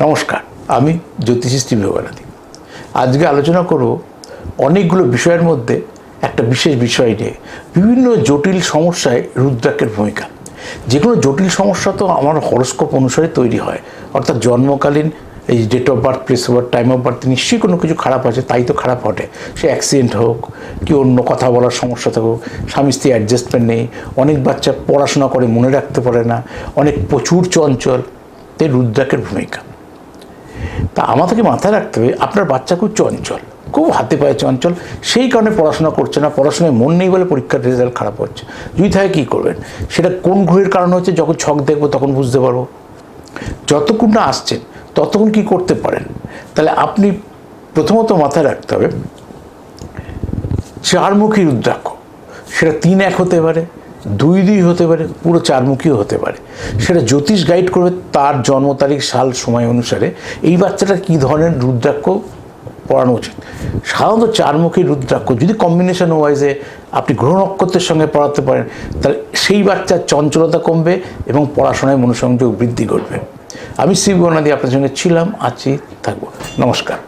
নমস্কার, আমি জ্যোতিষী শ্রী ভোগানাথী। আজকে আলোচনা করব অনেকগুলো বিষয়ের মধ্যে একটা বিশেষ বিষয় নিয়ে, বিভিন্ন জটিল সমস্যায় রুদ্রাক্ষের ভূমিকা। যে কোনো জটিল সমস্যা তো আমার হরস্কোপ অনুসারে তৈরি হয়, অর্থাৎ জন্মকালীন এই date of birth, place of birth, time of birth নিশ্চয়ই কোনো কিছু খারাপ আছে, তাই তো খারাপ ঘটে। সে অ্যাক্সিডেন্ট হোক, কি অন্য কথা বলার সমস্যা থাকুক, স্বামী স্ত্রী অ্যাডজাস্টমেন্ট নেই, অনেক বাচ্চা পড়াশোনা করে মনে রাখতে পারে না, অনেক প্রচুর চঞ্চল, তাই রুদ্রাক্ষের ভূমিকা। তা আমাদেরকে মাথায় রাখতে হবে, আপনার বাচ্চা খুব চঞ্চল, খুব হাতে পায়ে চঞ্চল, সেই কারণে পড়াশোনা করছে না, পড়াশোনায় মন নেই বলে পরীক্ষার রেজাল্ট খারাপ হচ্ছে। যদি থাকে কী করবেন, সেটা কোন গ্রহের কারণে হচ্ছে, যখন ছক দেখবো তখন বুঝতে পারবো। যতক্ষণ না আসছেন ততক্ষণ কী করতে পারেন, তাহলে আপনি প্রথমত মাথায় রাখতে হবে চারমুখী রুদ্রাক্ষ। সেটা 3-1 হতে পারে, 2-2 হতে পারে, পুরো চারমুখীও হতে পারে। সেটা জ্যোতিষ গাইড করবে তার জন্ম তারিখ, সাল, সময় অনুসারে এই বাচ্চাটা কী ধরনের রুদ্রাক্ষ পড়ানো উচিত। সাধারণত চারমুখী রুদ্রাক্ষ যদি কম্বিনেশন ওয়াইজে আপনি গ্রহ নক্ষত্রের সঙ্গে পড়াতে পারেন, তাহলে সেই বাচ্চার চঞ্চলতা কমবে এবং পড়াশোনায় মনোসংযোগ বৃদ্ধি করবে। আমি শ্রী ভোগানাথী আপনার সঙ্গে ছিলাম, আছি, থাকবো। নমস্কার।